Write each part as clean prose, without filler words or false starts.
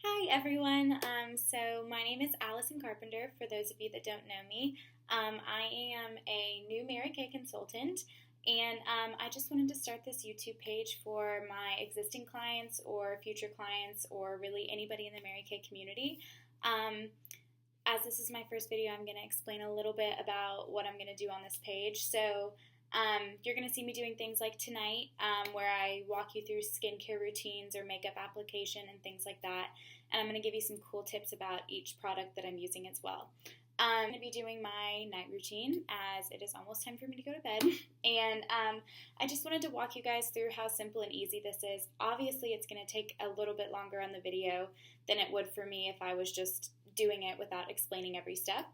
Hi everyone. So my name is Allison Carpenter. For those of you that don't know me, I am a new Mary Kay consultant, and I just wanted to start this YouTube page for my existing clients or future clients, or really anybody in the Mary Kay community. As this is my first video, I'm going to explain a little bit about what I'm going to do on this page. So you're going to see me doing things like tonight, where I walk you through skincare routines or makeup application and things like that. And I'm going to give you some cool tips about each product that I'm using as well. I'm going to be doing my night routine as it is almost time for me to go to bed. And I just wanted to walk you guys through how simple and easy this is. Obviously, it's going to take a little bit longer on the video than it would for me if I was just doing it without explaining every step.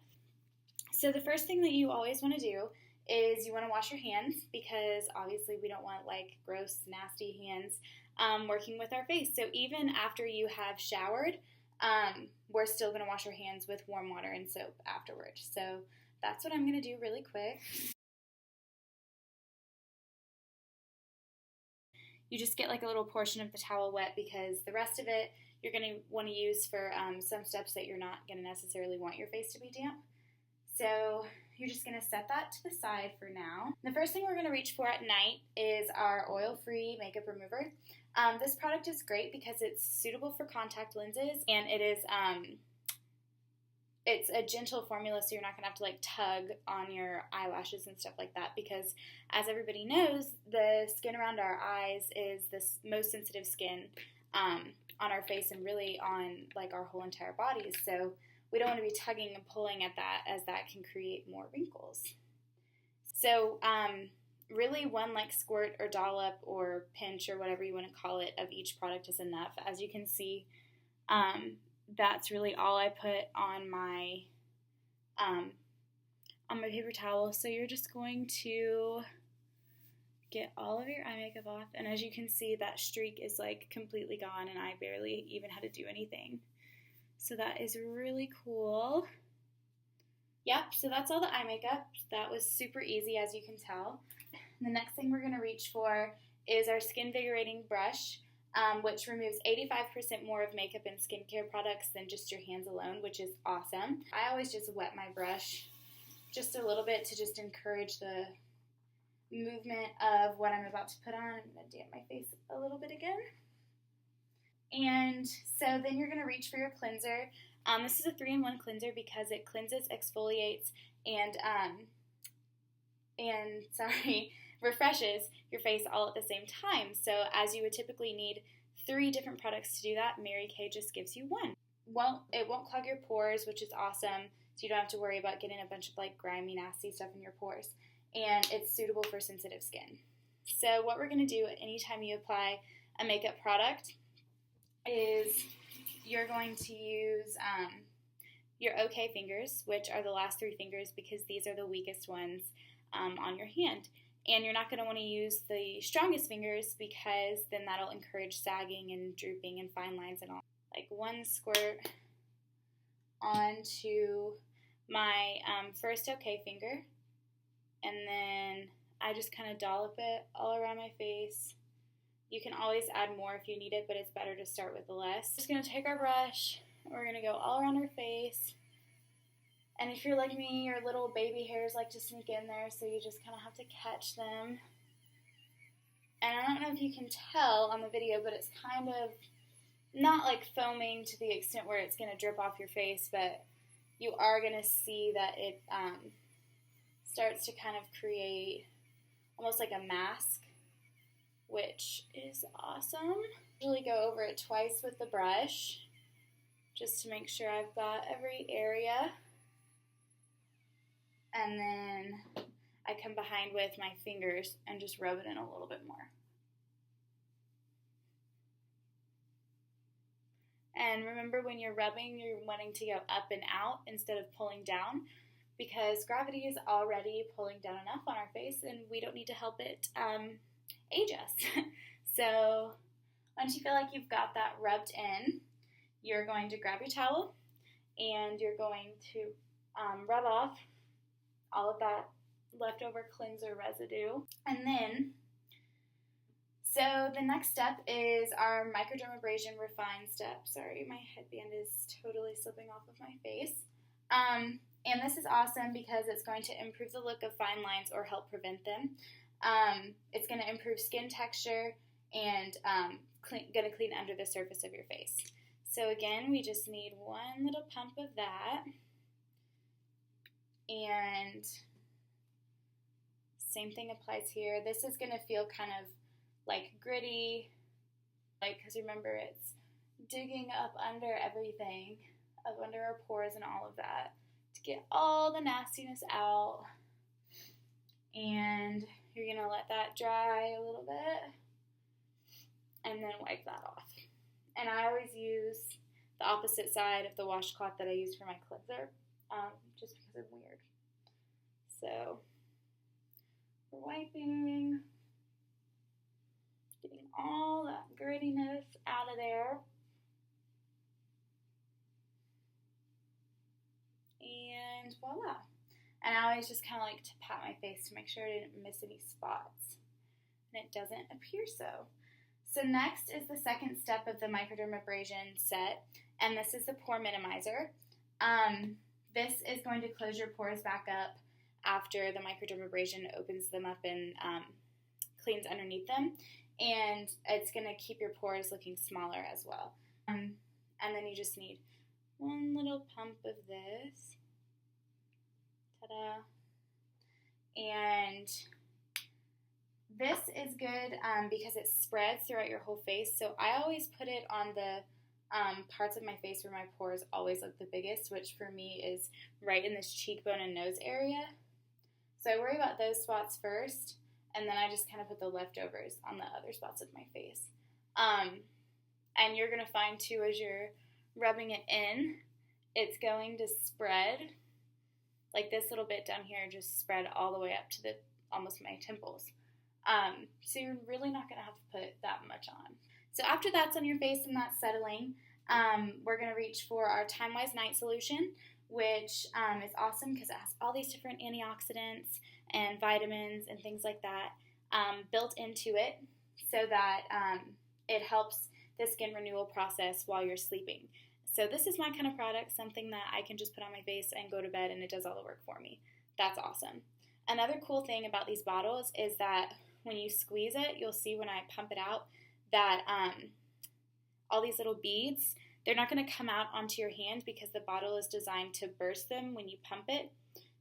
So the first thing that you always want to do is you want to wash your hands, because obviously we don't want like gross, nasty hands working with our face. So even after you have showered, we're still going to wash our hands with warm water and soap afterward. So that's what I'm going to do really quick. You just get like a little portion of the towel wet, because the rest of it you're going to want to use for some steps that you're not going to necessarily want your face to be damp. So you're just going to set that to the side for now. The first thing we're going to reach for at night is our oil-free makeup remover. This product is great because it's suitable for contact lenses, and it is it's a gentle formula, so you're not going to have to like tug on your eyelashes and stuff like that, because as everybody knows, the skin around our eyes is the most sensitive skin on our face and really on like our whole entire bodies. So we don't want to be tugging and pulling at that, as that can create more wrinkles. So really one like squirt or dollop or pinch or whatever you want to call it of each product is enough. As you can see, that's really all I put on my paper towel. So you're just going to get all of your eye makeup off, and as you can see, that streak is like completely gone, and I barely even had to do anything. So that is really cool. Yep, so that's all the eye makeup. That was super easy, as you can tell. The next thing we're going to reach for is our Skin Invigorating Brush, which removes 85% more of makeup and skincare products than just your hands alone, which is awesome. I always just wet my brush just a little bit to just encourage the movement of what I'm about to put on. I'm going to damp my face a little bit again. And so then you're going to reach for your cleanser. This is a 3-in-1 cleanser because it cleanses, exfoliates, and refreshes your face all at the same time. So as you would typically need 3 different products to do that, Mary Kay just gives you one. Well, it won't clog your pores, which is awesome, so you don't have to worry about getting a bunch of like grimy, nasty stuff in your pores. And it's suitable for sensitive skin. So what we're going to do anytime you apply a makeup product is you're going to use your OK fingers, which are the last 3 fingers, because these are the weakest ones on your hand. And you're not going to want to use the strongest fingers, because then that'll encourage sagging and drooping and fine lines and all. Like 1 squirt onto my first OK finger, and then I just kind of dollop it all around my face. You can always add more if you need it, but it's better to start with the less. Just going to take our brush, and we're going to go all around our face. And if you're like me, your little baby hairs like to sneak in there, so you just kind of have to catch them. And I don't know if you can tell on the video, but it's kind of not like foaming to the extent where it's going to drip off your face, but you are going to see that it starts to kind of create almost like a mask, which is awesome. Usually go over it twice with the brush, just to make sure I've got every area. And then I come behind with my fingers and just rub it in a little bit more. And remember, when you're rubbing, you're wanting to go up and out instead of pulling down, because gravity is already pulling down enough on our face, and we don't need to help it age us. So once you feel like you've got that rubbed in, you're going to grab your towel, and you're going to rub off all of that leftover cleanser residue. And then So the next step is our microdermabrasion refine step. Sorry, my headband is totally slipping off of my face. And this is awesome because it's going to improve the look of fine lines or help prevent them. It's going to improve skin texture and going to clean under the surface of your face. So again, we just need one little pump of that. And same thing applies here. This is going to feel kind of like gritty, like, because remember, it's digging up under everything, up under our pores and all of that, to get all the nastiness out. And you're going to let that dry a little bit, and then wipe that off. And I always use the opposite side of the washcloth that I use for my cleanser, just because I'm weird. So, we're wiping, getting all that grittiness out of there. And voila. And I always just kind of like to pat my face to make sure I didn't miss any spots. And it doesn't appear so. So next is the second step of the microdermabrasion set, and this is the pore minimizer. This is going to close your pores back up after the microdermabrasion opens them up and cleans underneath them, and it's going to keep your pores looking smaller as well. And then you just need one little pump of this. Ta-da! And this is good because it spreads throughout your whole face. So I always put it on the parts of my face where my pores always look the biggest, which for me is right in this cheekbone and nose area. So I worry about those spots first, and then I just kind of put the leftovers on the other spots of my face. And you're going to find too, as you're rubbing it in, it's going to spread, like this little bit down here just spread all the way up to almost my temples. So you're really not going to have to put that much on. So after that's on your face and that's settling, we're going to reach for our TimeWise Night Solution, which is awesome because it has all these different antioxidants and vitamins and things like that built into it so that it helps the skin renewal process while you're sleeping. So this is my kind of product, something that I can just put on my face and go to bed and it does all the work for me. That's awesome. Another cool thing about these bottles is that when you squeeze it, you'll see when I pump it out that all these little beads, they're not going to come out onto your hand because the bottle is designed to burst them when you pump it.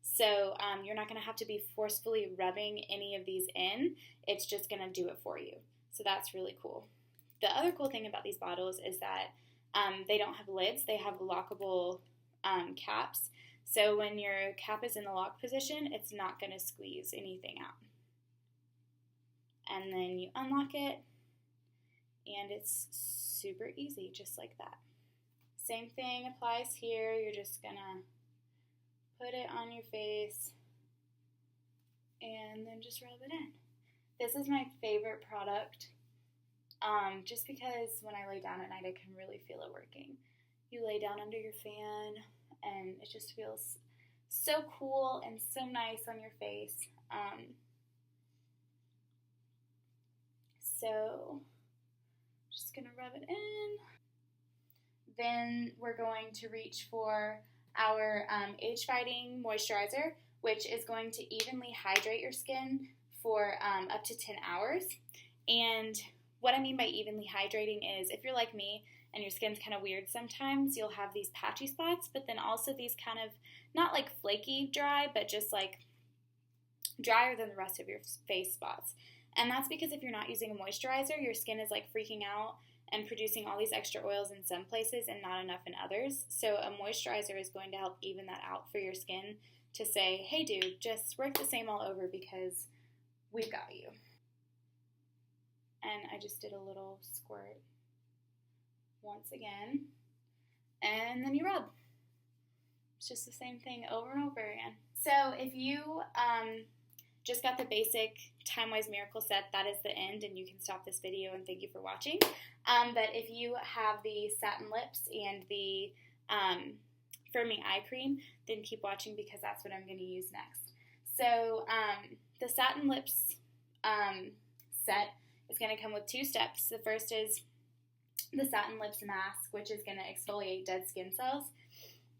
So you're not going to have to be forcefully rubbing any of these in. It's just going to do it for you. So that's really cool. The other cool thing about these bottles is that they don't have lids. They have lockable caps. So when your cap is in the lock position, it's not going to squeeze anything out. And then you unlock it, and it's super easy, just like that. Same thing applies here. You're just going to put it on your face and then just rub it in. This is my favorite product just because when I lay down at night, I can really feel it working. You lay down under your fan, and it just feels so cool and so nice on your face. So, just going to rub it in. Then we're going to reach for our age-fighting moisturizer, which is going to evenly hydrate your skin for up to 10 hours. And what I mean by evenly hydrating is if you're like me and your skin's kind of weird sometimes, you'll have these patchy spots, but then also these kind of, not like flaky dry, but just like drier than the rest of your face spots. And that's because if you're not using a moisturizer, your skin is like freaking out and producing all these extra oils in some places and not enough in others. So a moisturizer is going to help even that out for your skin to say, hey dude, just work the same all over because we've got you. And I just did a little squirt once again. And then you rub. It's just the same thing over and over again. So if you just got the basic TimeWise Miracle Set, that is the end, and you can stop this video and thank you for watching. But if you have the satin lips and the firming eye cream, then keep watching because that's what I'm going to use next. So the satin lips set is going to come with 2 steps. The first is the Satin Lips Mask, which is going to exfoliate dead skin cells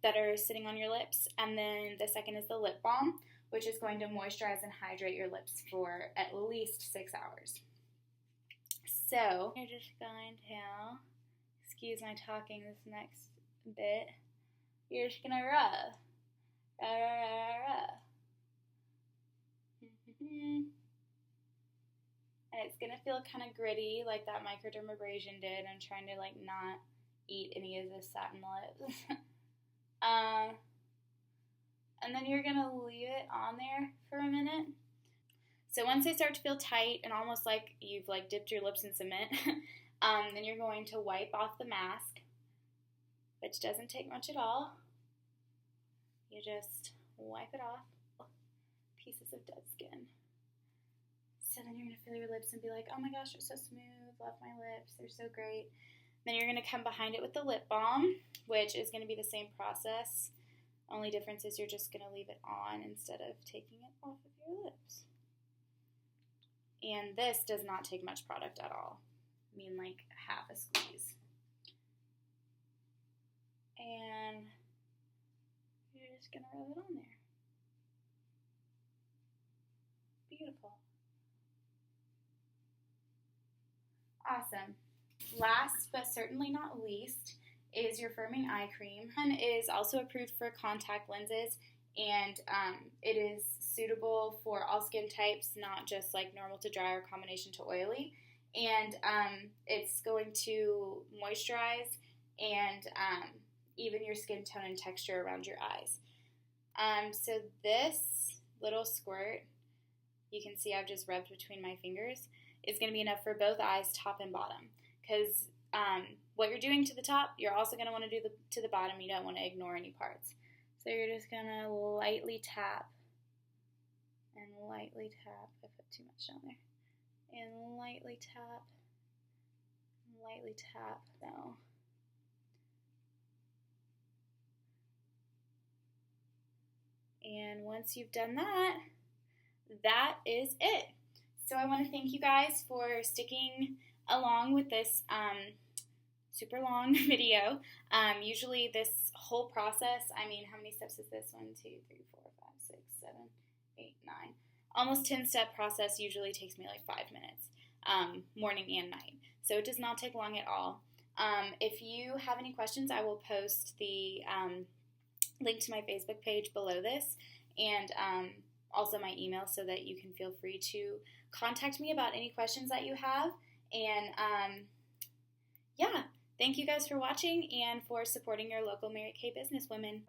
that are sitting on your lips. And then the second is the Lip Balm, which is going to moisturize and hydrate your lips for at least 6 hours. So, you're just going to, excuse my talking this next bit, you're just going to rub. And it's going to feel kind of gritty like that microdermabrasion did. I'm trying to like not eat any of this satin lips. And then you're going to leave it on there for a minute. So once they start to feel tight and almost like you've like dipped your lips in cement, then you're going to wipe off the mask, which doesn't take much at all. You just wipe it off. Pieces of dead skin. So then you're going to feel your lips and be like, oh my gosh, they're so smooth. Love my lips. They're so great. Then you're going to come behind it with the lip balm, which is going to be the same process. Only difference is you're just going to leave it on instead of taking it off of your lips. And this does not take much product at all. I mean, like half a squeeze. And you're just going to rub it on there. Beautiful. Awesome. Last but certainly not least is your firming eye cream. It is also approved for contact lenses, and it is suitable for all skin types, not just like normal to dry or combination to oily. And it's going to moisturize and even your skin tone and texture around your eyes. So this little squirt, you can see I've just rubbed between my fingers, is going to be enough for both eyes, top and bottom. Because what you're doing to the top, you're also going to want to do to the bottom. You don't want to ignore any parts. So you're just going to lightly tap and lightly tap. I put too much down there. And lightly tap, lightly tap. No. And once you've done that, that is it. So I want to thank you guys for sticking along with this super long video. Usually this whole process, I mean, how many steps is this? 1, 2, 3, 4, 5, 6, 7, 8, 9. Almost 10-step process usually takes me like 5 minutes, morning and night. So it does not take long at all. If you have any questions, I will post the link to my Facebook page below this, and also my email, so that you can feel free to contact me about any questions that you have. And yeah, thank you guys for watching and for supporting your local Mary Kay businesswomen.